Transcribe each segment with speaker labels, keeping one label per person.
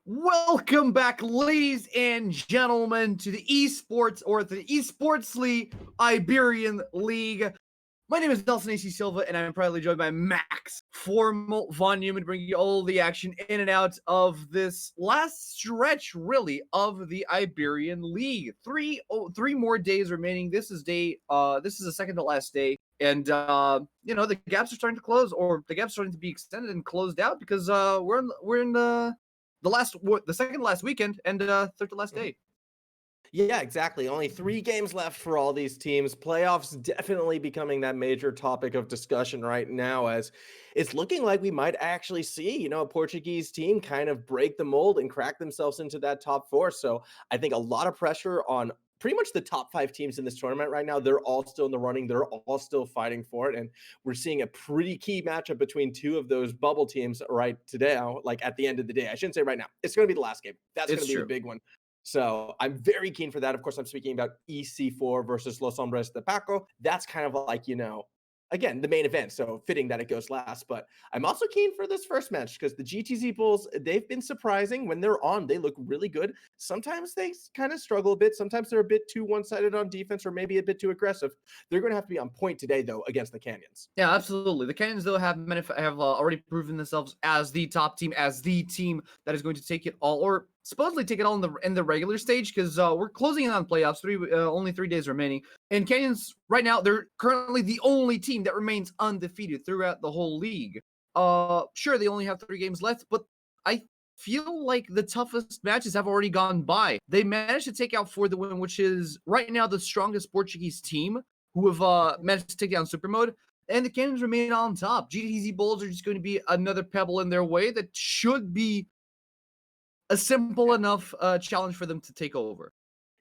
Speaker 1: Welcome back, ladies and gentlemen, to the esports or the esports league Iberian League. My name is Nelson AC Silva, and I'm proudly joined by Max Formal Von Neumann, bringing you all the action in and out of this last stretch, really, of the Iberian League. Three more days remaining. This is the second to last day, and the gaps are starting to close, or the gaps are starting to be extended and closed out because we're in the second to last weekend and third to last
Speaker 2: Mhm.
Speaker 1: day.
Speaker 2: Yeah, exactly. Only 3 games left for all these teams. Playoffs definitely becoming that major topic of discussion right now, as it's looking like we might actually see, a Portuguese team kind of break the mold and crack themselves into that top four. So I think a lot of pressure on pretty much the top 5 teams in this tournament right now. They're all still in the running. They're all still fighting for it. And we're seeing a pretty key matchup between two of those bubble teams right today, like at the end of the day. I shouldn't say right now. It's going to be the last game. That's going
Speaker 1: It's
Speaker 2: to be the
Speaker 1: true.
Speaker 2: big one. So I'm very keen for that. Of course, I'm speaking about EC4 versus Los Hombres de Paco. That's kind of like, again, the main event. So fitting that it goes last. But I'm also keen for this first match because the GTZ Bulls, they've been surprising. When they're on, they look really good. Sometimes they kind of struggle a bit. Sometimes they're a bit too one-sided on defense or maybe a bit too aggressive. They're going to have to be on point today, though, against the Canyons.
Speaker 1: Yeah, absolutely. The Canyons, though, have already proven themselves as the top team, as the team that is going to take it all, or supposedly take it all in the regular stage, because we're closing in on playoffs. Only 3 days remaining, and Canyons right now they're currently the only team that remains undefeated throughout the whole league. Sure, they only have 3 games left, but I feel like the toughest matches have already gone by. They managed to take out For the Win, which is right now the strongest Portuguese team who have managed to take down Super Mode, and the Canyons remain on top. GTZ Bulls are just going to be another pebble in their way that should be a simple enough challenge for them to take over.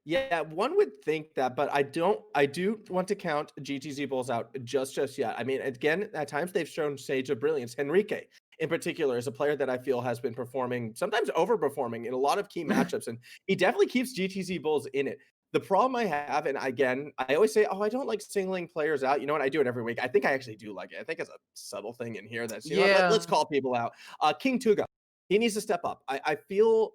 Speaker 2: Yeah, one would think that, but I don't. I do want to count GTZ Bulls out just yet. I mean, again, at times they've shown shades of brilliance. Henrique, in particular, is a player that I feel has been performing, sometimes overperforming in a lot of key matchups, and he definitely keeps GTZ Bulls in it. The problem I have, and again, I always say, "Oh, I don't like singling players out." You know what? I do it every week. I think I actually do like it. I think it's a subtle thing in here that's, let's
Speaker 1: Yeah,
Speaker 2: call people out. King Tuga, he needs to step up. I feel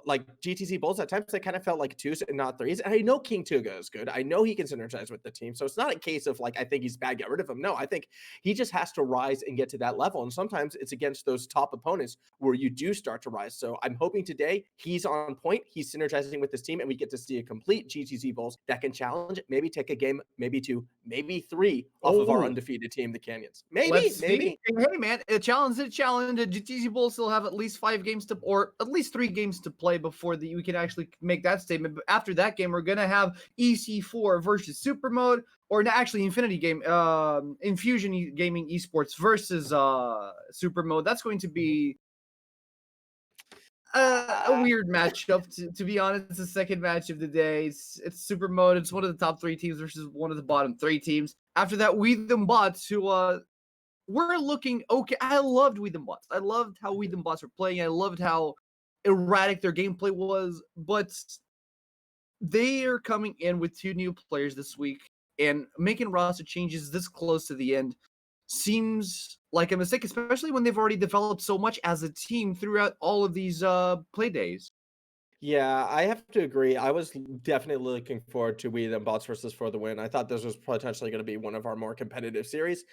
Speaker 2: like GTC Bulls at times they kind of felt like twos and not threes. And I know King Tuga is good. I know he can synergize with the team. So it's not a case of like I think he's bad, get rid of him. No, I think he just has to rise and get to that level. And sometimes it's against those top opponents where you do start to rise. So I'm hoping today he's on point, he's synergizing with his team, and we get to see a complete GTC Bulls that can challenge, maybe take a game, maybe two, maybe three off of our
Speaker 1: oh,
Speaker 2: undefeated team, the Canyons. Maybe,
Speaker 1: let's see.
Speaker 2: maybe.
Speaker 1: Hey, man, a challenge is a challenge. The GTZ Bulls still have at least 5 games to, or at least 3 games to play before we can actually make that statement. But after that game, we're gonna have EC4 versus Super Mode, or actually Infinity Game, Infusion Gaming Esports versus Super Mode. That's going to be a
Speaker 2: Uh,
Speaker 1: weird matchup, to be honest. It's the second match of the day. It's Super Mode. It's one of the top 3 teams versus one of the bottom 3 teams. After that, We Them Bots, who we're looking okay. I loved We Them Bots. I loved how We Them Bots were playing. I loved how erratic their gameplay was, but they are coming in with 2 new players this week, and making roster changes this close to the end seems like a mistake, especially when they've already developed so much as a team throughout all of these play days.
Speaker 2: Yeah, I have to agree. I was definitely looking forward to We Them Bots versus For the Win. I thought this was potentially going to be one of our more competitive series.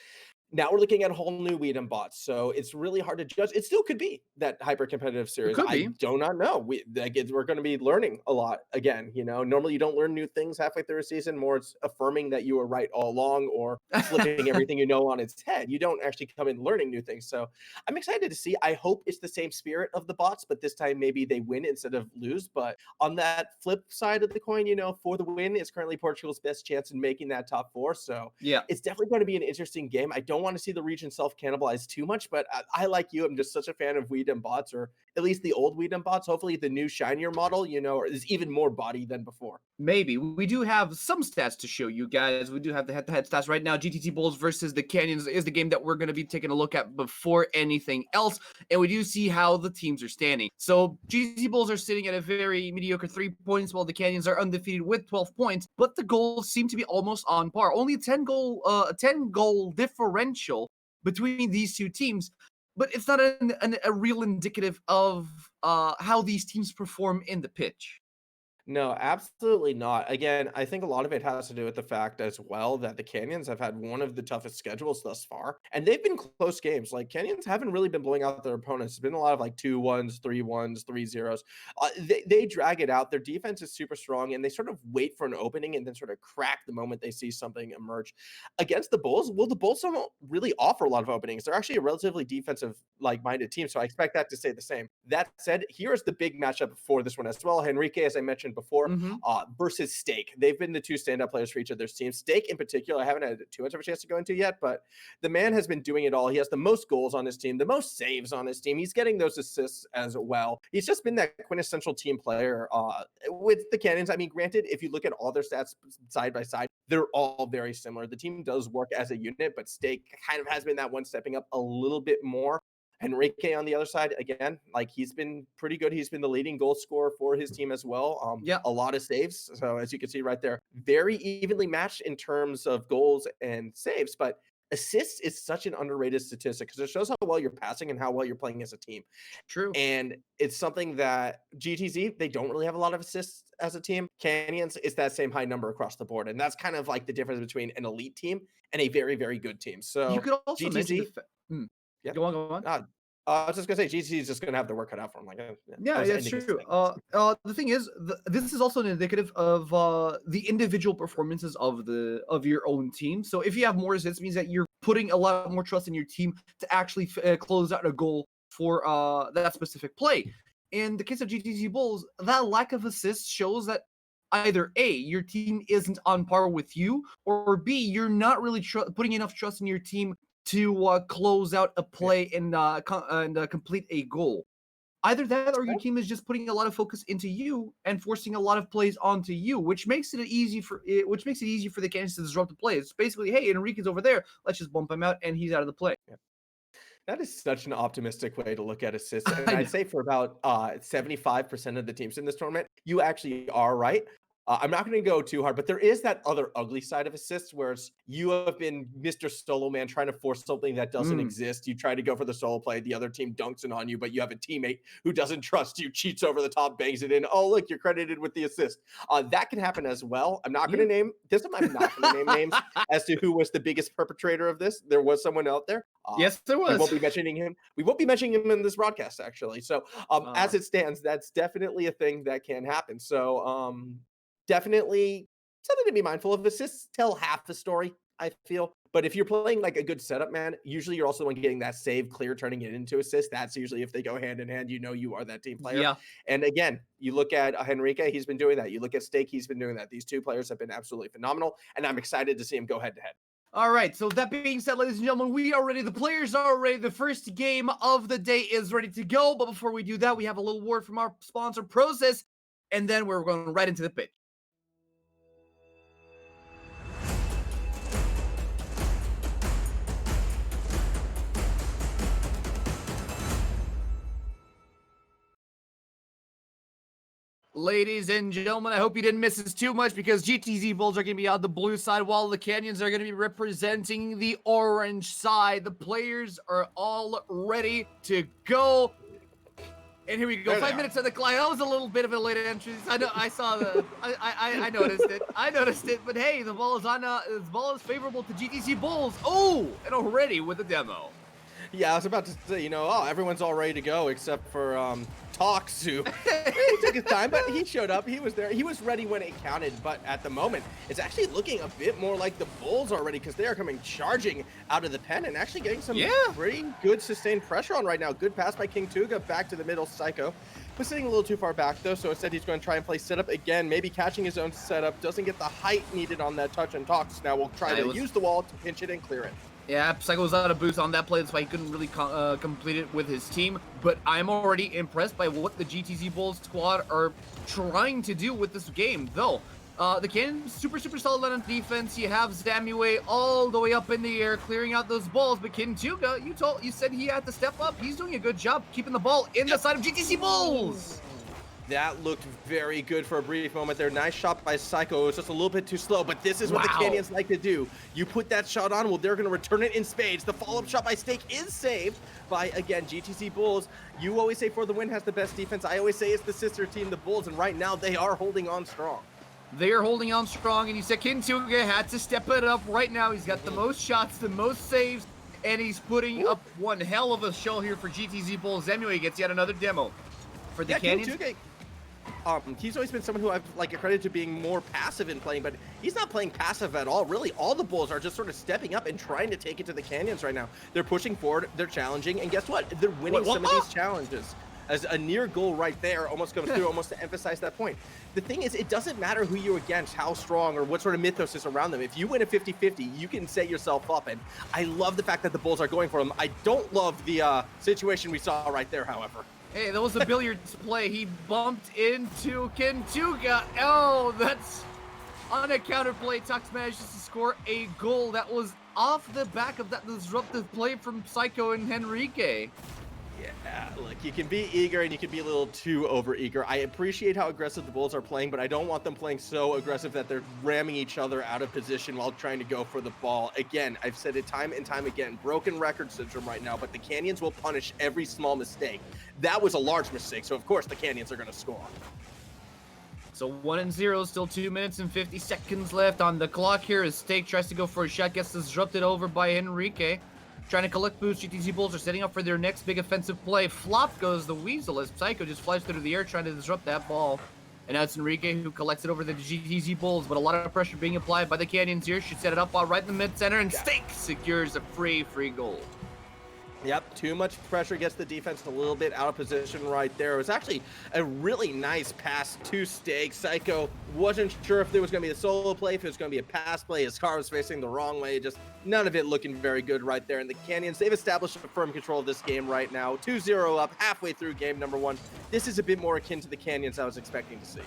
Speaker 2: Now we're looking at a whole new Weed and Bots, so it's really hard to judge. It still could be that hyper competitive
Speaker 1: It
Speaker 2: series.
Speaker 1: could
Speaker 2: I
Speaker 1: be.
Speaker 2: do not know. We're going to be learning a lot again. Normally you don't learn new things halfway through a season. More it's affirming that you were right all along, or flipping everything you know on its head. You don't actually come in learning new things. So I'm excited to see. I hope it's the same spirit of the bots, but this time maybe they win instead of lose. But on that flip side of the coin, For the Win is currently Portugal's best chance in making that top four. So
Speaker 1: Yeah.
Speaker 2: it's definitely going to be an interesting game. I don't want to see the region self cannibalize too much, but I like you. I'm just such a fan of Weed and Bots, or at least the old Weed and Bots. Hopefully, the new shinier model, is even more body than before.
Speaker 1: Maybe. We do have some stats to show you guys. We do have the head-to-head stats right now. GTT Bulls versus the Canyons is the game that we're going to be taking a look at before anything else. And we do see how the teams are standing. So GTT Bulls are sitting at a very mediocre 3 points, while the Canyons are undefeated with 12 points. But the goals seem to be almost on par. Only a 10 goal differential between these two teams. but it's not a real indicative of how these teams perform in the pitch.
Speaker 2: No, absolutely not. Again, I think a lot of it has to do with the fact as well that the Canyons have had one of the toughest schedules thus far, and they've been close games. Like Canyons haven't really been blowing out their opponents. It's been a lot of like 2-1s, 3-1s, 3-0s. They drag it out. Their defense is super strong, and they sort of wait for an opening and then sort of crack the moment they see something emerge. Against the Bulls, well, the Bulls don't really offer a lot of openings. They're actually a relatively defensive like minded team, so I expect that to stay the same. That said, here's the big matchup for this one as well. Henrique, as I mentioned before,
Speaker 1: Mhm.
Speaker 2: versus Steak. They've been the two standout players for each of their teams. Steak, in particular, I haven't had too much of a chance to go into yet, but the man has been doing it all. He has the most goals on his team, the most saves on his team. He's getting those assists as well. He's just been that quintessential team player with the Cannons. I mean, granted, if you look at all their stats side by side, they're all very similar. The team does work as a unit, but Steak kind of has been that one stepping up a little bit more. Henrique on the other side, again, like he's been pretty good. He's been the leading goal scorer for his team as well.
Speaker 1: Yeah,
Speaker 2: A lot of saves. So as you can see right there, very evenly matched in terms of goals and saves. But assists is such an underrated statistic because it shows how well you're passing and how well you're playing as a team.
Speaker 1: true.
Speaker 2: And it's something that GTZ, they don't really have a lot of assists as a team. Canyons is that same high number across the board. And that's kind of like the difference between an elite team and a very, very good team.
Speaker 1: You
Speaker 2: So
Speaker 1: could also mention
Speaker 2: GTZ, yeah.
Speaker 1: Go on, go on.
Speaker 2: I was just gonna say GTC is just gonna have their work cut out for him. Like, yeah, I
Speaker 1: Yeah,
Speaker 2: was
Speaker 1: that's
Speaker 2: ending his
Speaker 1: true.
Speaker 2: thing.
Speaker 1: The thing is, this is also an indicative of the individual performances of your own team. So if you have more assists, it means that you're putting a lot more trust in your team to actually close out a goal for that specific play. In the case of GTC Bulls, that lack of assists shows that either A, your team isn't on par with you, or B, you're not really putting enough trust in your team to close out a
Speaker 2: Yeah.
Speaker 1: play and complete a goal. Either that or your
Speaker 2: Yeah.
Speaker 1: team is just putting a lot of focus into you and forcing a lot of plays onto you, which makes it easy for the Cannons to disrupt the play. It's basically, hey, Enrique's over there, let's just bump him out and he's out of the play.
Speaker 2: Yeah. That is such an optimistic way to look at assists. And
Speaker 1: I know.
Speaker 2: I'd say for about 75% of the teams in this tournament, you actually are right. I'm not going to go too hard, but there is that other ugly side of assists where you have been Mr. Solo Man trying to force something that doesn't
Speaker 1: Mm.
Speaker 2: exist. You try to go for the solo play, the other team dunks it on you, but you have a teammate who doesn't trust you, cheats over the top, bangs it in. Oh, look, you're credited with the assist. That can happen as well. I'm not going to name this. I'm not going to name names as to who was the biggest perpetrator of this. There was someone out there.
Speaker 1: Yes, there
Speaker 2: We
Speaker 1: was.
Speaker 2: won't be mentioning him. We won't be mentioning him in this broadcast, actually. So, as it stands, that's definitely a thing that can happen. So, definitely something to be mindful of. Assists tell half the story, I feel. But if you're playing like a good setup, man, usually you're also the one getting that save clear, turning it into assist. That's usually if they go hand in hand, you know you are that team player.
Speaker 1: Yeah.
Speaker 2: And again, you look at Henrique, he's been doing that. You look at Steak, he's been doing that. These two players have been absolutely phenomenal, and I'm excited to see him go head to head.
Speaker 1: All right. So that being said, ladies and gentlemen, we are ready. The players are ready. The first game of the day is ready to go. But before we do that, we have a little word from our sponsor, Process, and then we're going right into the pitch. Ladies and gentlemen, I hope you didn't miss this too much because GTZ Bulls are going to be on the blue side while the Canyons are going to be representing the orange side. The players are all ready to go. And here we go.
Speaker 2: There they
Speaker 1: 5
Speaker 2: are.
Speaker 1: minutes on the clock. That was a little bit of a late entrance. I know. I saw the. I noticed it. I noticed it. But hey, the ball is on. The ball is favorable to GTC Bulls. Oh, and already with a demo.
Speaker 2: Yeah, I was about to say, everyone's all ready to go except for Talks, who he took his time, but he showed up. He was there. He was ready when it counted. But at the moment, it's actually looking a bit more like the Bulls are ready because they are coming charging out of the pen and actually getting some pretty good sustained pressure on right now. Good pass by King Tuga back to the middle. Psycho was sitting a little too far back though, so instead he's going to try and play setup again, maybe catching his own setup. Doesn't get the height needed on that touch, and Talks now will try to use the wall to pinch it and clear it.
Speaker 1: Yeah, Psycho was out of boost on that play. That's why he couldn't really complete it with his team. But I'm already impressed by what the GTZ Bulls squad are trying to do with this game, though. The Cannons, super solid on defense. You have Zamue all the way up in the air, clearing out those balls. But Kintuga, you said he had to step up. He's doing a good job keeping the ball in the side of GTC Bulls.
Speaker 2: That looked very good for a brief moment there. Nice shot by Psycho. It was just a little bit too slow, but this is what the Canyons like to do. You put that shot on, well, they're going to return it in spades. The follow-up shot by Stake is saved by, again, GTZ Bulls. You always say For the Win has the best defense. I always say it's the sister team, the Bulls, and right now they are holding on strong.
Speaker 1: They are holding on strong, and you said Kintuga had to step it up right now. He's got the most shots, the most saves, and he's putting up one hell of a show here for GTZ Bulls. Anyway, he gets yet another demo for the Canyons.
Speaker 2: Kintuga, he's always been someone who I've accredited to being more passive in playing, but he's not playing passive at all. Really, all the Bulls are just sort of stepping up and trying to take it to the Canyons right now. They're pushing forward, they're challenging, and guess what? They're winning some of these challenges. As a near goal right there almost comes through, almost to emphasize that point. The thing is, it doesn't matter who you're against, how strong or what sort of mythos is around them. If you win a 50-50, you can set yourself up, and I love the fact that the Bulls are going for them. I don't love the situation we saw right there, however.
Speaker 1: Hey, that was a billiards play. He bumped into Kintuga. Oh, that's on a counter play. Tux manages to score a goal that was off the back of that disruptive play from Psycho and Henrique.
Speaker 2: Yeah, look, you can be eager and you can be a little too over eager. I appreciate how aggressive the Bulls are playing, but I don't want them playing so aggressive that they're ramming each other out of position while trying to go for the ball. Again, I've said it time and time again, broken record syndrome right now, but the Canyons will punish every small mistake. That was a large mistake, so of course the Canyons are going to score.
Speaker 1: So 1-0, still 2 minutes and 50 seconds left on the clock here as Stake tries to go for a shot, gets disrupted over by Henrique. Trying to collect boost, GTZ Bulls are setting up for their next big offensive play. Flop goes the Weasel as Psycho just flies through the air trying to disrupt that ball. And now it's Enrique who collects it over the GTZ Bulls, but a lot of pressure being applied by the Canyons here. Should set it up right in the mid-center, and Stake secures a free goal.
Speaker 2: Yep, too much pressure gets the defense a little bit out of position right there. It was actually a really nice pass to Stake. Psycho wasn't sure if there was going to be a solo play, if it was going to be a pass play. His car was facing the wrong way. Just none of it looking very good right there. And the Canyons, they've established a firm control of this game right now. 2-0 up, halfway through game number 1. This is a bit more akin to the Canyons I was expecting to see.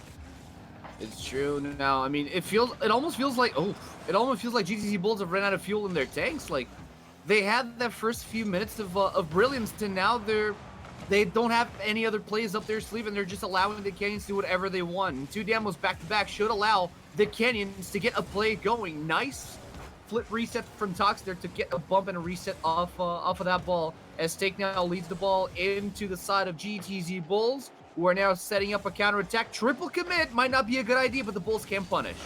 Speaker 1: It's true. Now, I mean, it almost feels like GTZ Bulls have run out of fuel in their tanks. Like, they had that first few minutes of brilliance to now they don't have any other plays up their sleeve, and they're just allowing the Canyons to do whatever they want. And 2 damos back-to-back should allow the Canyons to get a play going. Nice flip reset from Tox there to get a bump and a reset off of that ball, as Stake now leads the ball into the side of GTZ Bulls, who are now setting up a counterattack. Triple commit might not be a good idea, but the Bulls can punish.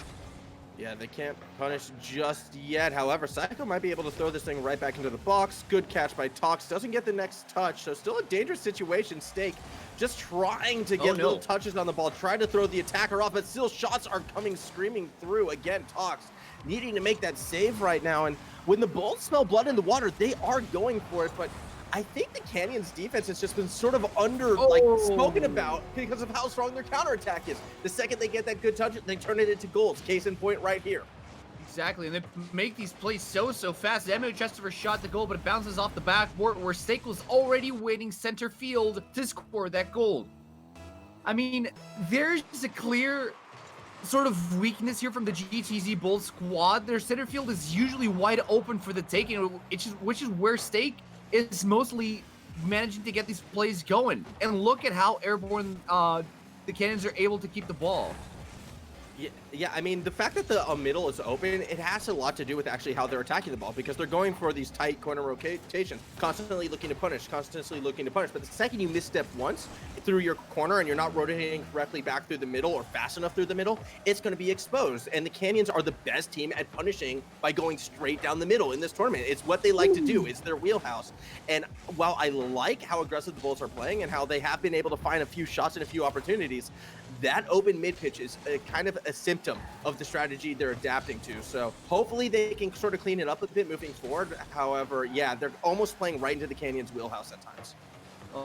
Speaker 2: Yeah, they can't punish just yet. However, Psycho might be able to throw this thing right back into the box. Good catch by Tox. Doesn't get the next touch, so still a dangerous situation. Stake just trying to get little touches on the ball, trying to throw the attacker off, but still shots are coming screaming through. Again, Tox needing to make that save right now. And when the Bulls smell blood in the water, they are going for it, but I think the Canyons defense has just been sort of spoken about because of how strong their counterattack is. The second they get that good touch, they turn it into goals. Case in point right here.
Speaker 1: Exactly, and they make these plays so fast. Emily Chesterfield shot the goal, but it bounces off the backboard where Stake was already waiting center field to score that goal. I mean, there's a clear sort of weakness here from the GTZ Bulls squad. Their center field is usually wide open for the taking, which is where Stake is mostly managing to get these plays going. And look at how airborne the Canyons are able to keep the ball.
Speaker 2: Yeah, I mean, the fact that the middle is open, it has a lot to do with actually how they're attacking the ball, because they're going for these tight corner rotations, constantly looking to punish. But the second you misstep once through your corner and you're not rotating correctly back through the middle or fast enough through the middle, it's going to be exposed. And the Canyons are the best team at punishing by going straight down the middle in this tournament. It's what they like to do. It's their wheelhouse. And while I like how aggressive the Bulls are playing and how they have been able to find a few shots and a few opportunities, that open mid pitch is kind of a symptom of the strategy they're adapting to. So hopefully they can sort of clean it up a bit moving forward. However, yeah, they're almost playing right into the Canyons' wheelhouse at times.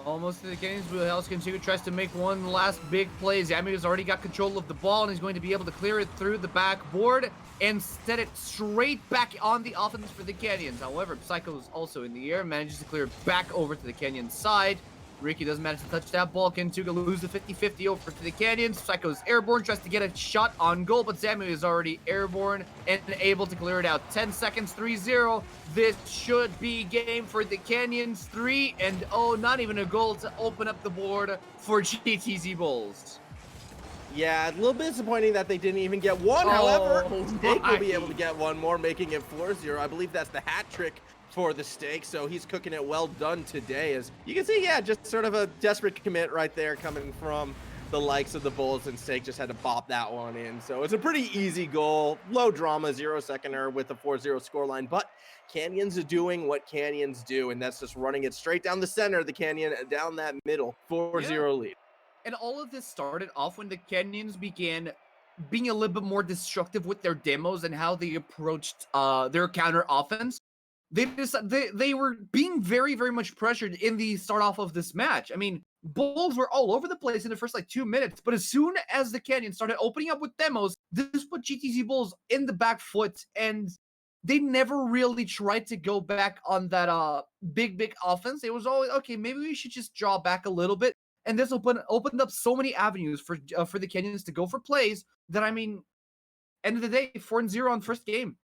Speaker 1: Almost to the Canyons' wheelhouse. Kintuga tries to make one last big play. Zami has already got control of the ball, and he's going to be able to clear it through the backboard and set it straight back on the offense for the Canyons. However, Psycho is also in the air, manages to clear it back over to the Canyons side. Ricky doesn't manage to touch that ball. Kentuga loses the 50-50 over to the Canyons. Psycho's airborne, tries to get a shot on goal, but Samu is already airborne and able to clear it out. 10 seconds, 3-0. This should be game for the Canyons. 3 and oh, not even a goal to open up the board for GTZ Bulls.
Speaker 2: Yeah, a little bit disappointing that they didn't even get one. However, Steak will be able to get one more, making it 4-0. I believe that's the hat trick for the Steak, so he's cooking it well done today. As you can see, yeah, just sort of a desperate commit right there coming from the likes of the Bulls, and Steak just had to bop that one in. So it's a pretty easy goal, low drama, 0-seconder with a 4-0 scoreline, but Canyons are doing what Canyons do, and that's just running it straight down the center of the Canyon, down that middle, 4-0 lead.
Speaker 1: And all of this started off when the Canyons began being a little bit more destructive with their demos and how they approached their counter offense. They were being very, very much pressured in the start off of this match. I mean, Bulls were all over the place in the first like 2 minutes, but as soon as the Canyons started opening up with demos, this put GTZ Bulls in the back foot, and they never really tried to go back on that big offense. It was always, okay, maybe we should just draw back a little bit. And this opened up so many avenues for the Kenyans to go for plays that, I mean, end of the day, 4-0 on first game.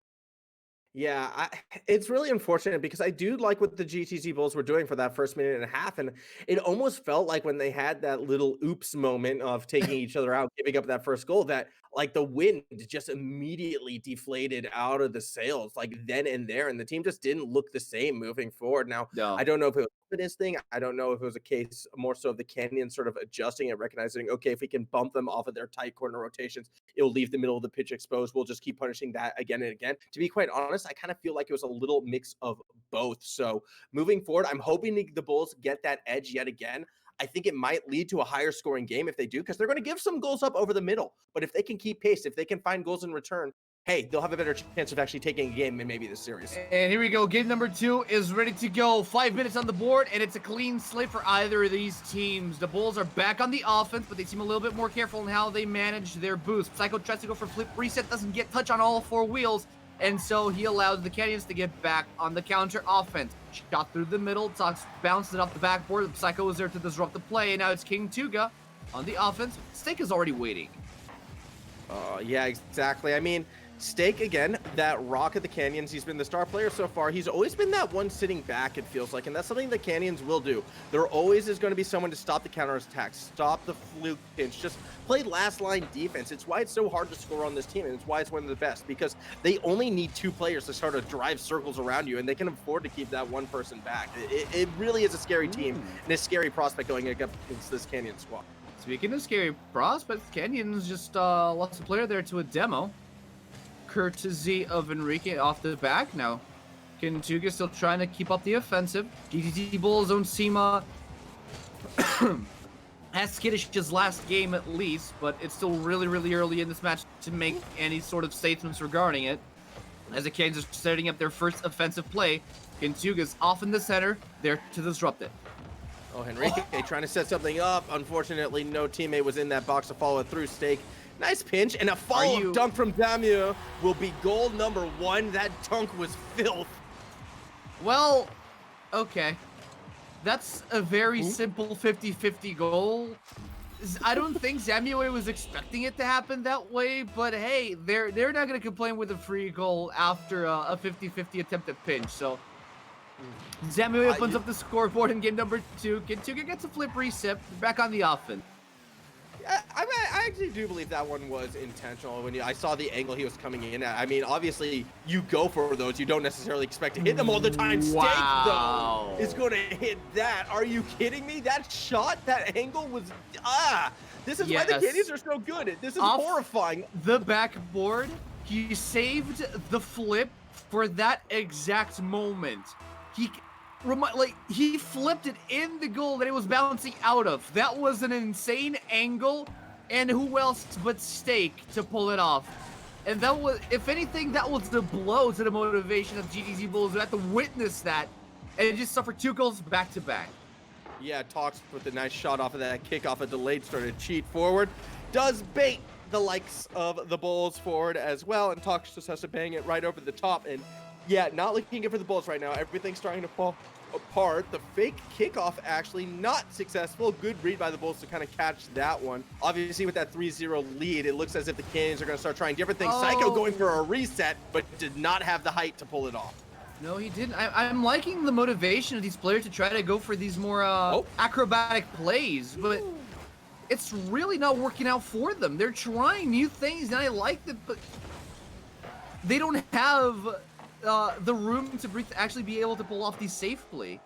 Speaker 2: Yeah, it's really unfortunate because I do like what the GTZ Bulls were doing for that first minute and a half. And it almost felt like when they had that little oops moment of taking each other out, giving up that first goal, that like the wind just immediately deflated out of the sails, like then and there. And the team just didn't look the same moving forward. Now, I don't know if it was a confidence thing. I don't know if it was a case more so of the Canyon sort of adjusting and recognizing, okay, if we can bump them off of their tight corner rotations, it'll leave the middle of the pitch exposed. We'll just keep punishing that again and again. To be quite honest, I kind of feel like it was a little mix of both. So moving forward, I'm hoping the Bulls get that edge yet again. I think it might lead to a higher scoring game if they do, because they're going to give some goals up over the middle. But if they can keep pace, if they can find goals in return, hey, they'll have a better chance of actually taking a game than maybe the series.
Speaker 1: And here we go. Game number 2 is ready to go. 5 minutes on the board, and it's a clean slate for either of these teams. The Bulls are back on the offense, but they seem a little bit more careful in how they manage their boost. Psycho tries to go for flip reset, doesn't get touch on all 4 wheels, and so he allows the Canyons to get back on the counter offense. Shot through the middle, Tox bounces it off the backboard. Psycho was there to disrupt the play, and now it's Kentuga on the offense. Steak is already waiting.
Speaker 2: Yeah, exactly. I mean, Steak, again, that rock of the Canyons, he's been the star player so far. He's always been that one sitting back, it feels like, and that's something the Canyons will do. There always is going to be someone to stop the counterattack, stop the fluke pinch, just play last line defense. It's why it's so hard to score on this team, and it's why it's one of the best, because they only need 2 players to sort of drive circles around you, and they can afford to keep that one person back. It really is a scary team and a scary prospect going against this Canyon squad.
Speaker 1: Speaking of scary prospects, Canyons just lost a player there to a demo. Courtesy of Enrique off the back. Now, Kentuga still trying to keep up the offensive. GTZ Bulls don't seem as skittish as last game at least, but it's still really, really early in this match to make any sort of statements regarding it. As the Canes are setting up their first offensive play, Kentuga's off in the center, there to disrupt it.
Speaker 2: Oh, Enrique trying to set something up. Unfortunately, no teammate was in that box to follow it through. Steak. Nice pinch, and a follow-up dunk from Damir will be goal number 1. That dunk was filth.
Speaker 1: Well, okay. That's a very simple 50-50 goal. I don't think Zamue was expecting it to happen that way, but hey, they're not going to complain with a free goal after a 50-50 attempted pinch, so Zamue opens up the scoreboard in game number 2. Kentuga gets a flip reset, back on the offense.
Speaker 2: I actually do believe that one was intentional. When I saw the angle he was coming in at, I mean, obviously you go for those. You don't necessarily expect to hit them all the time.
Speaker 1: Wow.
Speaker 2: Steak, though, is going to hit that. Are you kidding me? That shot, that angle was, this is why the Canyons are so good. This is horrifying.
Speaker 1: The backboard, he saved the flip for that exact moment. He flipped it in the goal that it was bouncing out of. That was an insane angle, and who else but Steak to pull it off? And that was, if anything, that was the blow to the motivation of GTZ Bulls who had to witness that and just suffer 2 goals back to back.
Speaker 2: Yeah, Tox with a nice shot off of that kick off a delayed started cheat forward. Does bait the likes of the Bulls forward as well, and Tox just has to bang it right over the top. And yeah, not looking good for the Bulls right now. Everything's starting to fall apart. The fake kickoff actually not successful. Good read by the Bulls to kind of catch that one. Obviously, with that 3-0 lead, it looks as if the Canyons are going to start trying different things. Psycho going for a reset, but did not have the height to pull it off.
Speaker 1: No, he didn't. I'm liking the motivation of these players to try to go for these more acrobatic plays, but it's really not working out for them. They're trying new things, and I like them, but they don't have the room to breathe to actually be able to pull off these safely.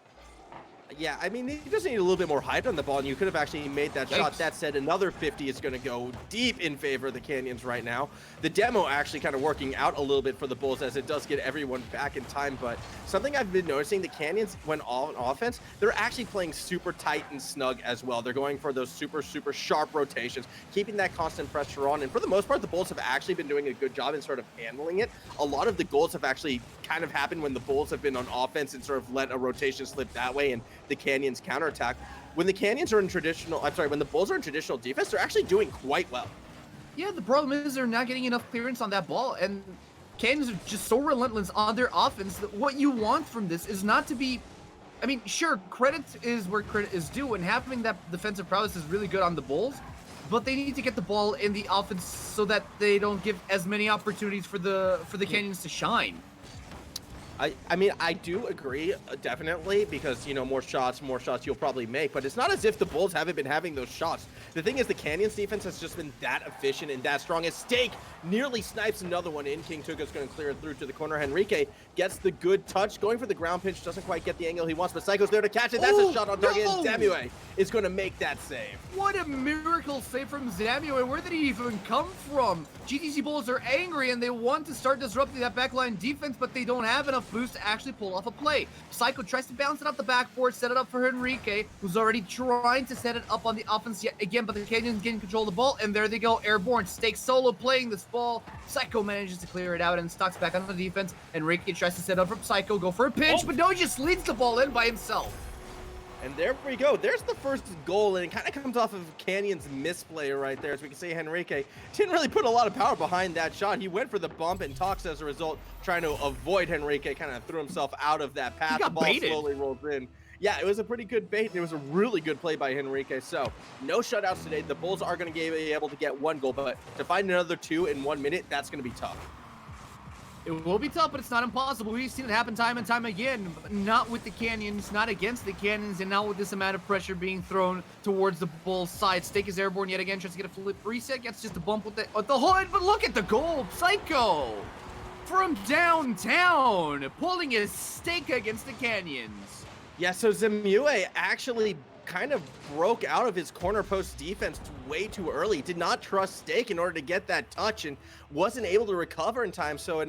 Speaker 2: Yeah, I mean, he just need a little bit more height on the ball, and you could have actually made that shot. That said, another 50 is going to go deep in favor of the Canyons right now. The demo actually kind of working out a little bit for the Bulls as it does get everyone back in time, but something I've been noticing, the Canyons, when on offense, they're actually playing super tight and snug as well. They're going for those super sharp rotations, keeping that constant pressure on, and for the most part, the Bulls have actually been doing a good job in sort of handling it. A lot of the goals have actually kind of happened when the Bulls have been on offense and sort of let a rotation slip that way, and the Canyons counterattack. When the Canyons are in when the Bulls are in traditional defense, they're actually doing quite well.
Speaker 1: Yeah, the problem is they're not getting enough clearance on that ball, and Canyons are just so relentless on their offense that what you want from this is not to be, I mean, sure, credit is where credit is due, and having that defensive prowess is really good on the Bulls, but they need to get the ball in the offense so that they don't give as many opportunities for the Canyons to shine.
Speaker 2: I mean, I do agree, definitely, because, you know, more shots you'll probably make, but it's not as if the Bulls haven't been having those shots. The thing is, the Canyons defense has just been that efficient and that strong. As Steak nearly snipes another one in, King Tuga's going to clear it through to the corner. Henrique gets the good touch, going for the ground pinch, doesn't quite get the angle he wants, but Psycho's there to catch it. That's a shot on target, and Zamue is going to make that save.
Speaker 1: What a miracle save from Zamue. Where did he even come from? GTZ Bulls are angry, and they want to start disrupting that backline defense, but they don't have enough boost to actually pull off a play. Psycho tries to bounce it off the backboard, set it up for Henrique, who's already trying to set it up on the offense yet again, but the Canyons getting control of the ball, and there they go, airborne. Steak solo playing this ball. Psycho manages to clear it out and stocks back on the defense. Henrique tries to set up from Psycho, go for a pinch, but no, he just leads the ball in by himself.
Speaker 2: And there we go. There's the first goal, and it kind of comes off of Canyon's misplay right there. As we can see, Henrique didn't really put a lot of power behind that shot. He went for the bump, and Tox, as a result, trying to avoid Henrique, kind of threw himself out of that path. The ball slowly rolls in. Yeah, it was a pretty good bait, and it was a really good play by Henrique. So, no shutouts today. The Bulls are going to be able to get one goal, but to find another two in 1 minute, that's going to be tough.
Speaker 1: It will be tough, but it's not impossible. We've seen it happen time and time again, but not with the Canyons, not against the Canyons, and not with this amount of pressure being thrown towards the Bulls' side. Steak is airborne yet again, tries to get a flip reset, gets just a bump with the hood, but look at the goal! Psycho! From downtown, pulling his Steak against the Canyons.
Speaker 2: Yeah, so Zamue actually kind of broke out of his corner post defense way too early. Did not trust Steak in order to get that touch and wasn't able to recover in time. So a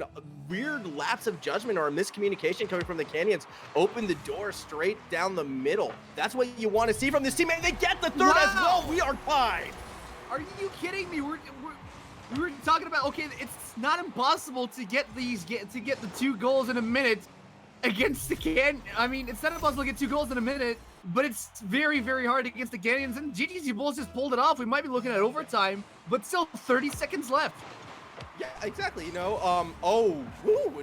Speaker 2: weird lapse of judgment or a miscommunication coming from the Canyons opened the door straight down the middle. That's what you want to see from this team. And they get the third as well. We are tied.
Speaker 1: Are you kidding me? We were talking about, okay, it's not impossible to get the 2 goals in a minute against the I mean, it's not impossible to get 2 goals in a minute, but it's very, very hard against the Canyons, and GTZ Bulls just pulled it off. We might be looking at overtime, but still 30 seconds left.
Speaker 2: Yeah, exactly. You know,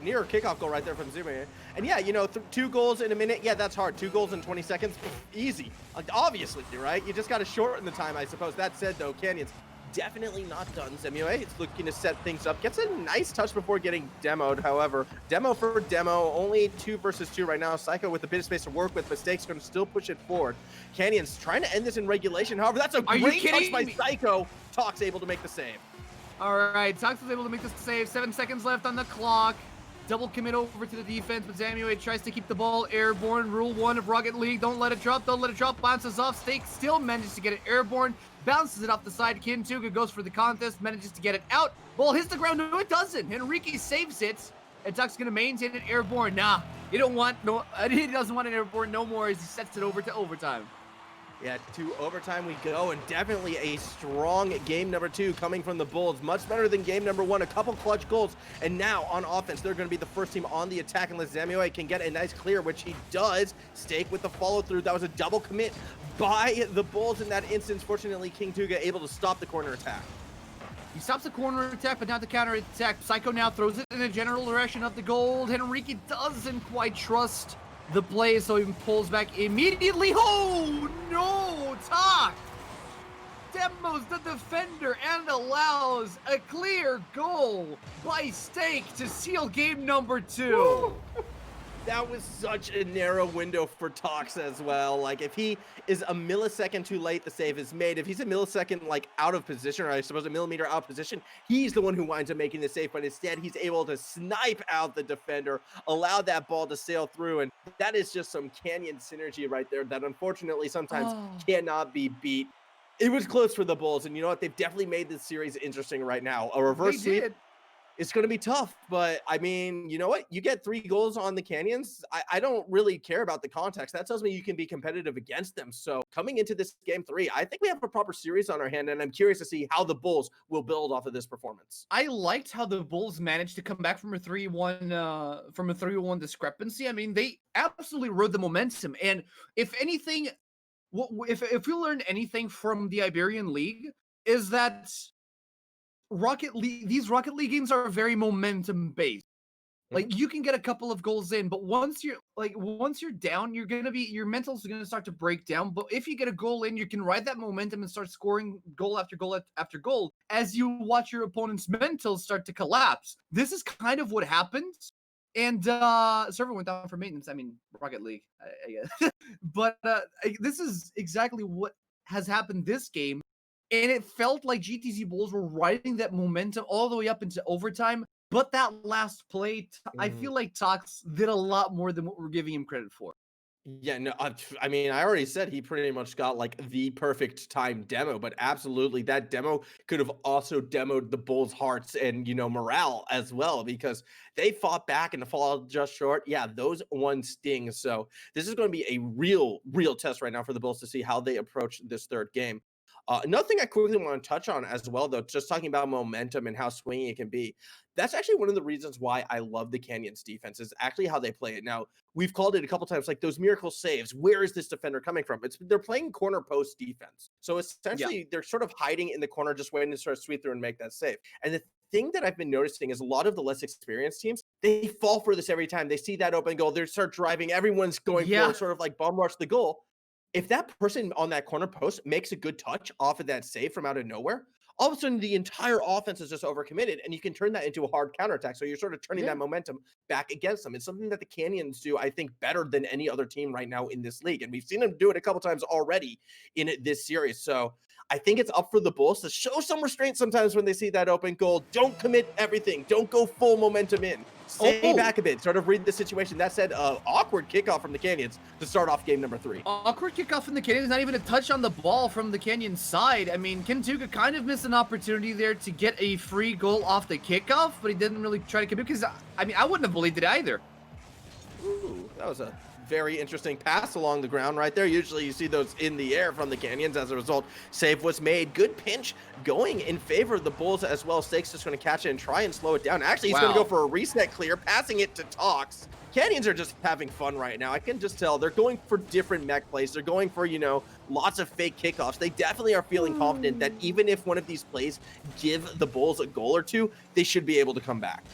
Speaker 2: near kickoff goal right there from Zuma. And yeah, you know, 2 goals in a minute. Yeah, that's hard. 2 goals in 20 seconds. Easy. Obviously, right? You just got to shorten the time, I suppose. That said, though, Canyons definitely not done. Zamue is looking to set things up. Gets a nice touch before getting demoed. However, demo for demo, only 2 versus 2 right now. Psycho with a bit of space to work with. Mistakes going to still push it forward. Canyons trying to end this in regulation. However, that's a great touch by Psycho. Tox able to make the save.
Speaker 1: All right, Tox was able to make the save. 7 seconds left on the clock. Double commit over to the defense, but Zamue tries to keep the ball airborne. Rule 1 of Rocket League, don't let it drop, don't let it drop. Bounces off. Steak still manages to get it airborne. Bounces it off the side. King Tuga goes for the contest, manages to get it out. Ball hits the ground. No, it doesn't. Henrique saves it. And Tuck's going to maintain it airborne. Nah, he doesn't want it airborne no more as he sets it over to overtime.
Speaker 2: Yeah, to overtime we go, and definitely a strong game number 2 coming from the Bulls. Much better than game number 1. A couple clutch goals, and now on offense, they're going to be the first team on the attack unless Zamue can get a nice clear, which he does. Steak with the follow-through. That was a double commit by the Bulls in that instance. Fortunately, King Tuga able to stop the corner attack.
Speaker 1: He stops the corner attack, but not the counter attack. Psycho now throws it in the general direction of the goal. Henrique doesn't quite trust the play, so he pulls back immediately. Oh no, Talk demos the defender and allows a clear goal by Stake to seal game number 2.
Speaker 2: That was such a narrow window for Tox as well. Like, if he is a millisecond too late, the save is made. If he's a millisecond, like, out of position, or I suppose a millimeter out of position, he's the one who winds up making the save. But instead, he's able to snipe out the defender, allow that ball to sail through. And that is just some Canyon synergy right there that unfortunately sometimes cannot be beat. It was close for the Bulls. And you know what? They've definitely made this series interesting right now. A reverse sweep. It's going to be tough, but I mean, you know what? You get 3 goals on the Canyons. I don't really care about the context. That tells me you can be competitive against them. So coming into this game 3, I think we have a proper series on our hand, and I'm curious to see how the Bulls will build off of this performance.
Speaker 1: I liked how the Bulls managed to come back from a 3-1 discrepancy. I mean, they absolutely rode the momentum, and if anything, if we learned anything from the Iberian League, is that these Rocket League games are very momentum based. Like, you can get a couple of goals in, but once you're down, your mental's gonna start to break down. But if you get a goal in, you can ride that momentum and start scoring goal after goal after goal as you watch your opponent's mentals start to collapse. This is kind of what happened. And server went down for maintenance. I mean, Rocket League, I guess. But this is exactly what has happened this game. And it felt like GTZ Bulls were riding that momentum all the way up into overtime. But that last play, I feel like Tox did a lot more than what we're giving him credit for.
Speaker 2: Yeah, no, I mean, I already said he pretty much got like the perfect time demo, but absolutely that demo could have also demoed the Bulls' hearts and, you know, morale as well, because they fought back and to fall just short. Yeah, those one stings. So this is going to be a real test right now for the Bulls to see how they approach this third game. Another thing I quickly want to touch on as well, though, just talking about momentum and how swingy it can be. That's actually one of the reasons why I love the Canyons defense is actually how they play it. Now, we've called it a couple times, like those miracle saves. Where is this defender coming from? They're playing corner post defense. So essentially, they're sort of hiding in the corner, just waiting to sort of sweep through and make that save. And the thing that I've been noticing is a lot of the less experienced teams, they fall for this every time. They see that open goal, they start driving. Everyone's going for sort of like bomb rush the goal. If that person on that corner post makes a good touch off of that save from out of nowhere, all of a sudden the entire offense is just overcommitted, and you can turn that into a hard counterattack. So you're sort of turning that momentum back against them. It's something that the Canyons do, I think, better than any other team right now in this league. And we've seen them do it a couple times already in this series. So I think it's up for the Bulls to show some restraint sometimes when they see that open goal. Don't commit everything. Don't go full momentum in. Stay back a bit, sort of read the situation. That said, awkward kickoff from the Canyons to start off game number 3.
Speaker 1: Awkward kickoff from the Canyons, not even a touch on the ball from the Canyon side. I mean, Kentuga kind of missed an opportunity there to get a free goal off the kickoff, but he didn't really try to commit because, I mean, I wouldn't have believed it either.
Speaker 2: Ooh, that was a very interesting pass along the ground right there. Usually you see those in the air from the Canyons. As a result, save was made. Good pinch going in favor of the Bulls as well. Stakes just going to catch it and try and slow it down. Actually, he's going to go for a reset clear, passing it to Tox. Canyons are just having fun right now. I can just tell they're going for different mech plays. They're going for, you know, lots of fake kickoffs. They definitely are feeling confident that even if one of these plays give the Bulls a goal or two, they should be able to come back.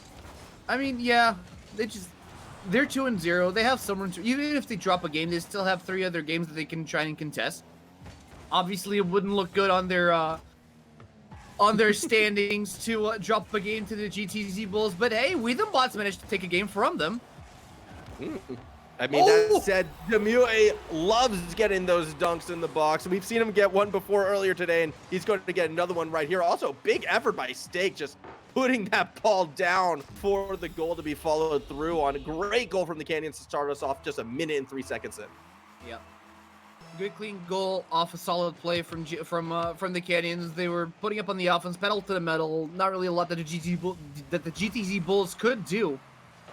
Speaker 1: I mean, yeah, they're 2-0. They have some room to, even if they drop a game, they still have 3 other games that they can try and contest. Obviously, it wouldn't look good on their standings to drop a game to the GTZ Bulls, but hey, Bots managed to take a game from them.
Speaker 2: I mean, that said, Demue loves getting those dunks in the box. We've seen him get one before earlier today, and he's going to get another one right here. Also, big effort by Stake, just putting that ball down for the goal to be followed through on. A great goal from the Canyons to start us off just 1 minute and 3 seconds in.
Speaker 1: Yep. Good clean goal off a solid play from the Canyons. They were putting up on the offense, pedal to the metal. Not really a lot that the GTZ Bulls could do,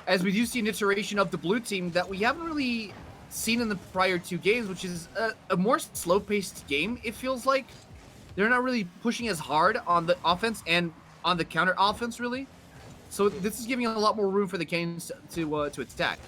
Speaker 1: as we do see an iteration of the blue team that we haven't really seen in the prior 2 games, which is a more slow-paced game. It feels like they're not really pushing as hard on the offense and on the counter offense, really. So this is giving a lot more room for the Canyons to attack.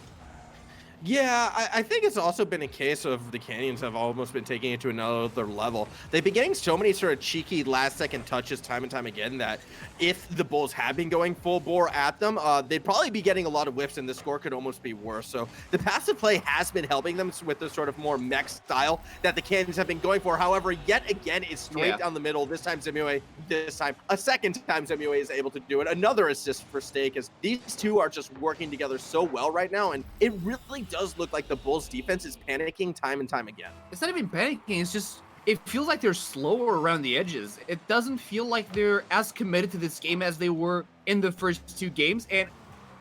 Speaker 2: Yeah, I think it's also been a case of the Canyons have almost been taking it to another level. They've been getting so many sort of cheeky last-second touches time and time again that if the Bulls had been going full bore at them, they'd probably be getting a lot of whiffs and the score could almost be worse. So the passive play has been helping them with the sort of more mech style that the Canyons have been going for. However, yet again, it's straight down the middle. This time Zemue, this time a second time Zemue is able to do it. Another assist for Steak, as these two are just working together so well right now, and it really does look like the Bulls defense is panicking time and time again.
Speaker 1: It's not even panicking, it's just it feels like they're slower around the edges. It doesn't feel like they're as committed to this game as they were in the first two games, and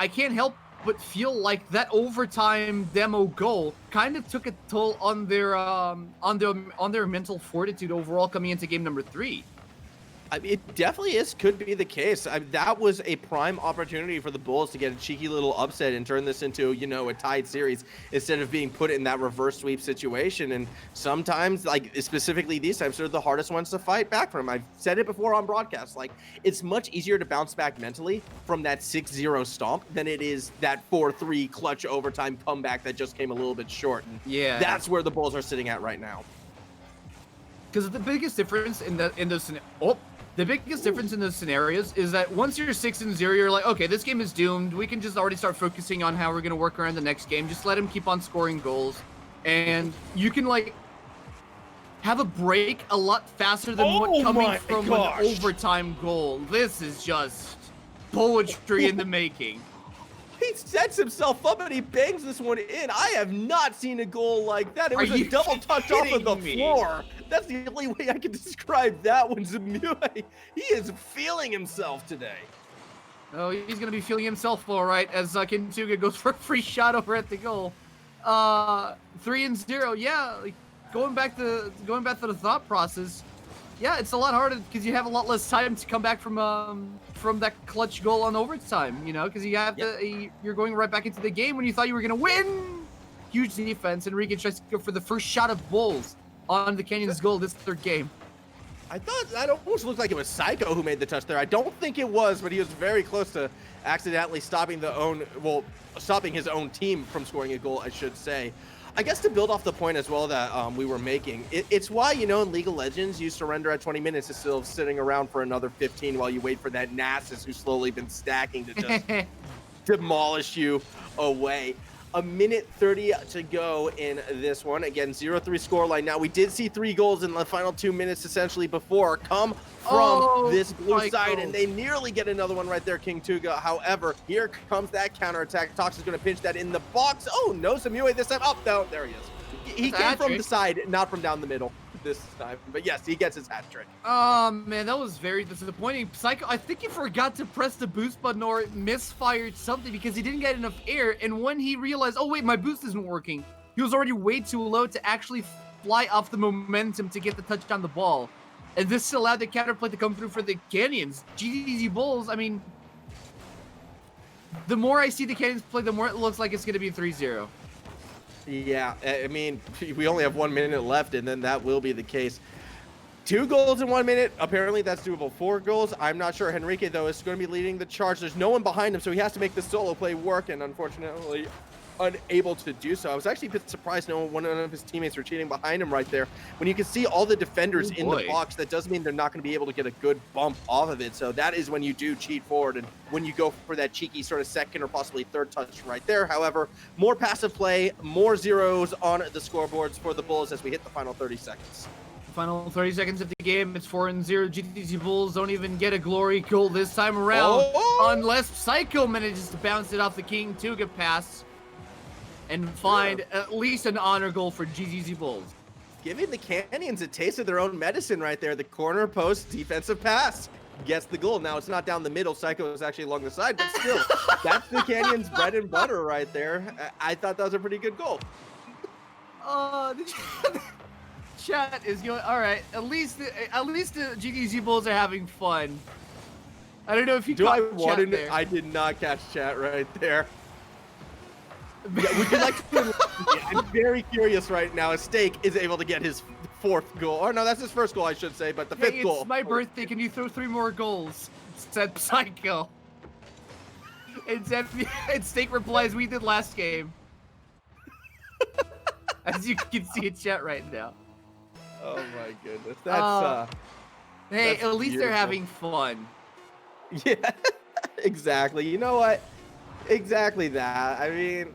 Speaker 1: I can't help but feel like that overtime demo goal kind of took a toll on their mental fortitude overall coming into game number 3.
Speaker 2: I mean, it definitely could be the case. That was a prime opportunity for the Bulls to get a cheeky little upset and turn this into, you know, a tied series instead of being put in that reverse sweep situation. And sometimes, like specifically these times, they're the hardest ones to fight back from. I've said it before on broadcast. Like, it's much easier to bounce back mentally from that 6-0 stomp than it is that 4-3 clutch overtime comeback that just came a little bit short. And
Speaker 1: yeah,
Speaker 2: that's where the Bulls are sitting at right now.
Speaker 1: Because the biggest difference in those the biggest difference in those scenarios is that once you're 6-0, you're like, okay, this game is doomed. We can just already start focusing on how we're going to work around the next game. Just let him keep on scoring goals. And you can, like, have a break a lot faster than coming from an overtime goal. This is just poetry in the making.
Speaker 2: He sets himself up and he bangs this one in. I have not seen a goal like that. It was a double touch off of the floor. That's the only way I can describe that one. Zemue, he is feeling himself today.
Speaker 1: Oh, he's going to be feeling himself all right as Kintuga goes for a free shot over at the goal. 3-0. Yeah, like, going back to the thought process. Yeah, it's a lot harder because you have a lot less time to come back from that clutch goal on overtime, you know, because you have you're going right back into the game when you thought you were going to win. Huge defense. Enrique tries to go for the first shot of Bulls on the Canyons goal this third game.
Speaker 2: I thought that almost looked like it was Psycho who made the touch there. I don't think it was, but he was very close to accidentally stopping his own team from scoring a goal, I should say. I guess to build off the point as well that we were making, it's why, you know, in League of Legends, you surrender at 20 minutes instead of sitting around for another 15 while you wait for that Nasus who's slowly been stacking to just demolish you away. A minute 30 to go in this one. Again, 0-3 scoreline. Now, we did see 3 goals in the final 2 minutes essentially before come from this blue side, and they nearly get another one right there, King Tuga. However, here comes that counterattack. Tox is going to pinch that in the box. Oh, no, Zemue this time. Oh, no, there he is. He came from the side, not from down the middle this time. But yes, he gets his hat trick.
Speaker 1: Oh, man, that was very disappointing. Psycho, I think he forgot to press the boost button or misfired something because he didn't get enough air. And when he realized, oh, wait, my boost isn't working, he was already way too low to actually fly off the momentum to get the touch on the ball. And this allowed the counterplay to come through for the Canyons. GTZ Bulls, I mean, the more I see the Canyons play, the more it looks like it's going to be 3-0.
Speaker 2: Yeah, I mean, we only have 1 minute left, and then that will be the case. 2 goals in 1 minute. Apparently, that's doable. 4 goals. I'm not sure. Henrique, though, is going to be leading the charge. There's no one behind him, so he has to make the solo play work, and unfortunately, unable to do so. I was actually a bit surprised no one of his teammates were cheating behind him right there. When you can see all the defenders in the box, that does mean they're not going to be able to get a good bump off of it. So that is when you do cheat forward and when you go for that cheeky sort of second or possibly third touch right there. However, more passive play, more zeros on the scoreboards for the Bulls as we hit the final 30 seconds.
Speaker 1: Final 30 seconds of the game. It's 4-0. GTZ Bulls don't even get a glory goal this time around unless Psycho manages to bounce it off the King Tuga pass and find at least an honor goal for GTZ Bulls.
Speaker 2: Giving the Canyons a taste of their own medicine right there. The corner post defensive pass gets the goal. Now, it's not down the middle. Psycho is actually along the side, but still, that's the Canyons' bread and butter right there. I thought that was a pretty good goal.
Speaker 1: The chat is going, all right, at least the GTZ Bulls are having fun. I don't know if you caught chat there.
Speaker 2: I did not catch chat right there. Yeah, would you like to? I'm very curious right now. Steak is able to get his 4th goal. Or no, that's his 1st goal, I should say, but the 5th goal.
Speaker 1: It's my birthday. Can you throw 3 more goals? Said Psycho. And Steak replies, we did last game. as you can see in chat right now.
Speaker 2: Oh my goodness, that's
Speaker 1: hey,
Speaker 2: that's
Speaker 1: at least they're
Speaker 2: beautiful.
Speaker 1: having fun.
Speaker 2: Yeah, exactly. You know what? Exactly that. I mean,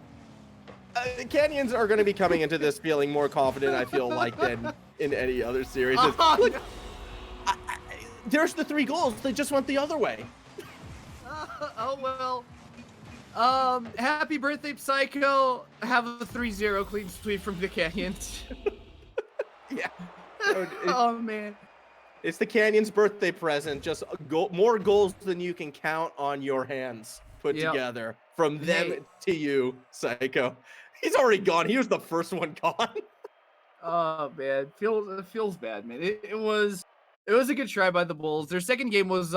Speaker 2: the Canyons are going to be coming into this feeling more confident, I feel like, than in any other series. Look,
Speaker 1: No.
Speaker 2: there's the 3 goals. They just went the other way.
Speaker 1: Oh well. Happy birthday, Psycho. Have a 3-0 clean sweep from the Canyons.
Speaker 2: Yeah.
Speaker 1: Oh man.
Speaker 2: It's the Canyons' birthday present. Just more goals than you can count on your hands put together from them to you, Psycho. He's already gone. He was the first one gone.
Speaker 1: Oh man, it feels bad, man. It was a good try by the Bulls. Their second game was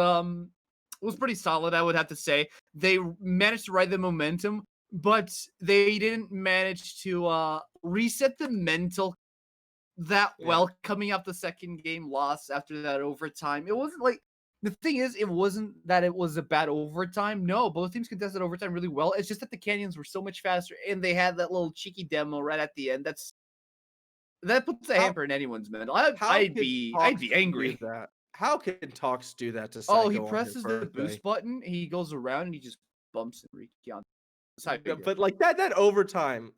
Speaker 1: pretty solid, I would have to say. They managed to ride the momentum, but they didn't manage to reset the mental that well coming off the second game loss after that overtime. It wasn't like the thing is, it wasn't that it was a bad overtime. No, both teams contested overtime really well. It's just that the Canyons were so much faster and they had that little cheeky demo right at the end. That puts a hamper in anyone's mental. I'd be angry.
Speaker 2: How can Talks do that to Psycho?
Speaker 1: Oh, he
Speaker 2: on his
Speaker 1: presses the
Speaker 2: birthday?
Speaker 1: boost button. He goes around and he just bumps Enrique on.
Speaker 2: But like that overtime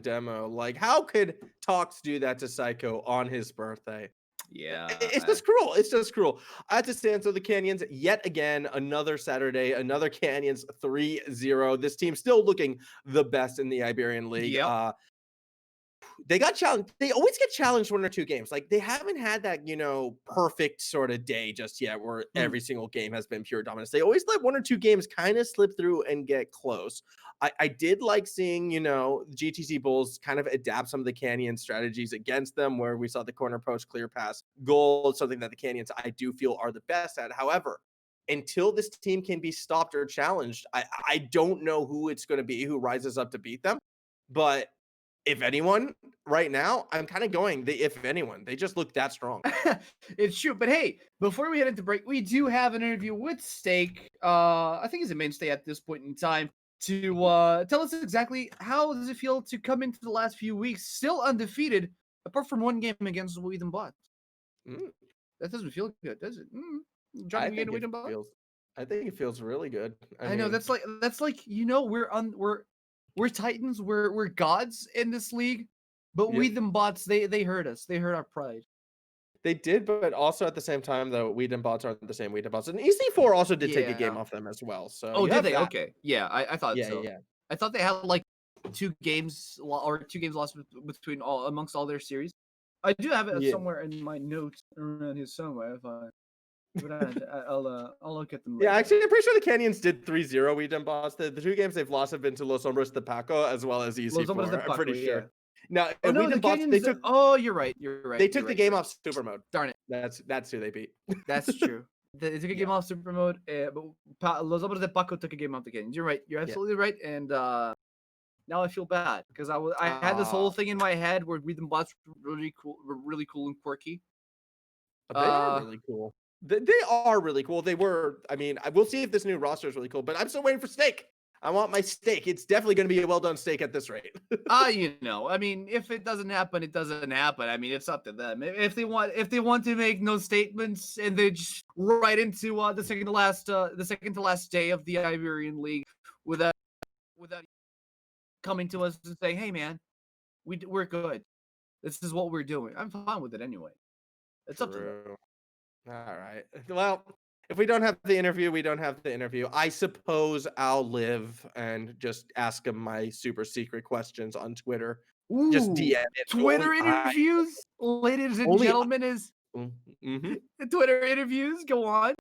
Speaker 2: demo, like how could Talks do that to Psycho on his birthday?
Speaker 1: Yeah,
Speaker 2: it's just cruel. It's just cruel. I have to stand. So the Canyons yet again, another Saturday, another Canyons 3-0. This team still looking the best in the Iberian League.
Speaker 1: Yep.
Speaker 2: They got challenged. They always get challenged 1 or 2 games. Like they haven't had that, perfect sort of day just yet where every single game has been pure dominance. They always let 1 or 2 games kind of slip through and get close. I did like seeing, GTZ Bulls kind of adapt some of the Canyon strategies against them, where we saw the corner post, clear pass, goal, something that the Canyons I do feel are the best at. However, until this team can be stopped or challenged, I don't know who it's going to be who rises up to beat them. But if anyone, right now, I'm kind of going if anyone. They just look that strong.
Speaker 1: It's true. But hey, before we head into break, we do have an interview with Steak. I think he's a mainstay at this point in time to tell us exactly how does it feel to come into the last few weeks still undefeated, apart from 1 game against Wheaton Bots. That doesn't feel good, does it?
Speaker 2: I think it feels really good.
Speaker 1: I know that's like we're titans, we're gods in this league, but Wheaton Bots they hurt us. They hurt our pride.
Speaker 2: They did, but also at the same time, though, Wheaton Bots aren't the same Wheaton Bots. And EC4 also did take a game off them as well. So
Speaker 1: did they? Okay, yeah, I thought so.
Speaker 2: Yeah.
Speaker 1: I thought they had like 2 games lost between amongst all their series. I do have it somewhere in my notes around here somewhere. I'll look at them later.
Speaker 2: Yeah, actually, I'm pretty sure the Canyons did 3-0 Wheaton Bots. The 2 games they've lost have been to Los Hombres de Paco as well as EC4. I'm pretty sure. Now,
Speaker 1: the Canyons, you're right.
Speaker 2: They took the game off Super Mode.
Speaker 1: Darn it.
Speaker 2: That's who they beat.
Speaker 1: That's true. They took a game off Super Mode, but Los Hombres de Paco took a game off the Canyons. You're right. You're absolutely right. And now I feel bad because I had this whole thing in my head where Wheaton Bots were really cool and quirky.
Speaker 2: They are really cool. They are really cool. They were. I mean, we'll see if this new roster is really cool. But I'm still waiting for Steak. I want my steak. It's definitely going to be a well-done steak at this rate.
Speaker 1: I mean, if it doesn't happen, it doesn't happen. I mean, it's up to them. If they want to make no statements and they just right into the second to last day of the Iberian League without coming to us and saying, "Hey, man, we're good. This is what we're doing." I'm fine with it anyway. It's up to them.
Speaker 2: All right. Well, if we don't have the interview, we don't have the interview. I suppose I'll live and just ask him my super secret questions on Twitter.
Speaker 1: Ooh,
Speaker 2: just DM it.
Speaker 1: Twitter interviews, ladies and gentlemen, is Twitter interviews. Go on.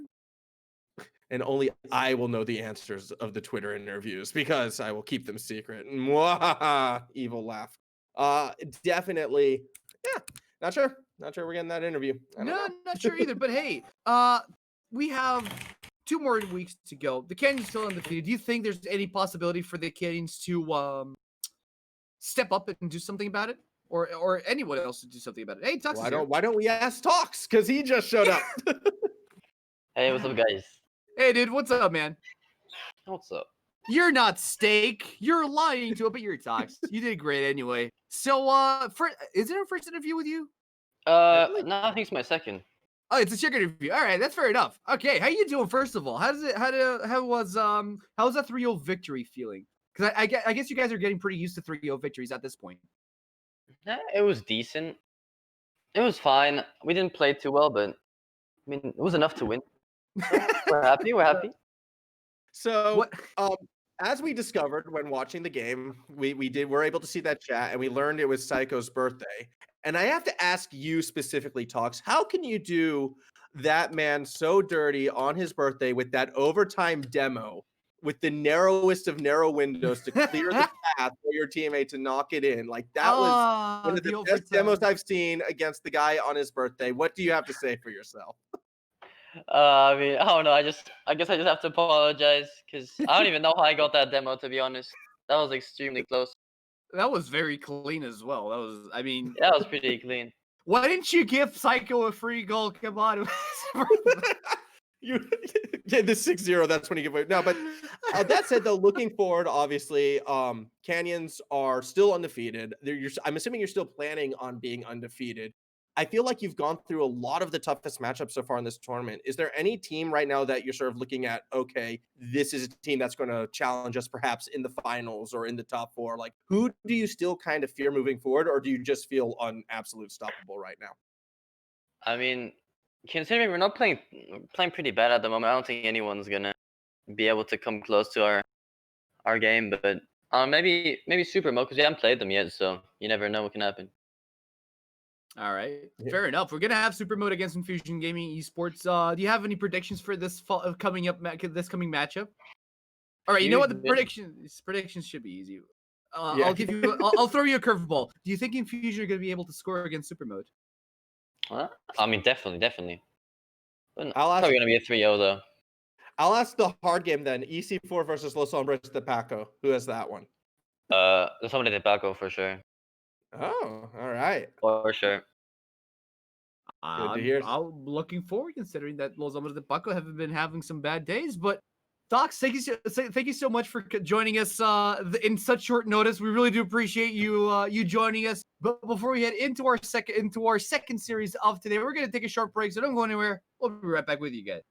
Speaker 2: And only I will know the answers of the Twitter interviews because I will keep them secret. Mwah, evil laugh. Definitely. Yeah. Not sure we're getting that interview.
Speaker 1: Not sure either. But hey, we have 2 more weeks to go. The Canyons still undefeated. Do you think there's any possibility for the Canyons to step up and do something about it, or anyone else to do something about it? Hey, Tux.
Speaker 2: Why don't we ask Talks? Because he just showed up.
Speaker 3: Hey, what's up, guys?
Speaker 1: Hey, dude, what's up, man?
Speaker 3: What's up?
Speaker 1: You're not steak. You're lying to it, but you're Tox. You did great anyway. So, is it our first interview with you?
Speaker 2: I believe.
Speaker 3: No, I think it's my second.
Speaker 1: Oh, it's a chicken interview. All right, that's fair enough. Okay, how you doing? First of all, how was that 3-0 victory feeling? Because I guess you guys are getting pretty used to 3-0 victories at this point.
Speaker 3: It was decent. It was fine. We didn't play too well, but I mean, it was enough to win. So we're happy. We're happy.
Speaker 2: So,
Speaker 1: What?
Speaker 2: as we discovered when watching the game, we're able to see that chat, and we learned it was Psycho's birthday. And I have to ask you specifically, Talks, how can you do that man so dirty on his birthday with that overtime demo, with the narrowest of narrow windows to clear the path for your teammate to knock it in? Like that was one of the best demos I've seen against the guy on his birthday. What do you have to say for yourself?
Speaker 3: I mean, I don't know. I guess I just have to apologize because I don't even know how I got that demo. To be honest, that was extremely close.
Speaker 1: That was very clean as well. I mean,
Speaker 3: That was pretty clean.
Speaker 1: why didn't you give Psycho a free goal? Come on.
Speaker 2: You yeah, the 6-0, that's when you give away. No, but that said, though, looking forward, obviously, Canyons are still undefeated. I'm assuming you're still planning on being undefeated. I feel like you've gone through a lot of the toughest matchups so far in this tournament. Is there any team right now that you're sort of looking at, okay, this is a team that's going to challenge us perhaps in the finals or in the top four? Like, who do you still kind of fear moving forward, or do you just feel absolute stoppable right now?
Speaker 3: I mean, considering we're not playing pretty bad at the moment, I don't think anyone's gonna be able to come close to our game. But maybe Super Mo, because we haven't played them yet, so you never know what can happen.
Speaker 1: All right,
Speaker 2: Yeah.
Speaker 1: fair enough. We're gonna have Super Mode against Infusion Gaming Esports. Do you have any predictions for this coming matchup? All right, you know what, the predictions should be easy.
Speaker 2: Yeah.
Speaker 1: I'll give you. I'll throw you a curveball. Do you think Infusion are gonna be able to score against Super Mode?
Speaker 3: I mean, definitely. But
Speaker 2: I'll ask-
Speaker 3: probably gonna be a 3-0 though.
Speaker 2: I'll ask the hard game then. EC4 versus Los Hombres de Paco. Who has that one?
Speaker 3: There's somebody to Paco for sure.
Speaker 2: Oh, all right.
Speaker 3: For sure.
Speaker 2: Good to hear.
Speaker 1: I'm looking forward, considering that Los Hombres de Paco have been having some bad days. But Docs, thank you so much for joining us in such short notice. We really do appreciate you joining us. But before we head into our second series of today, we're gonna take a short break. So don't go anywhere. We'll be right back with you guys.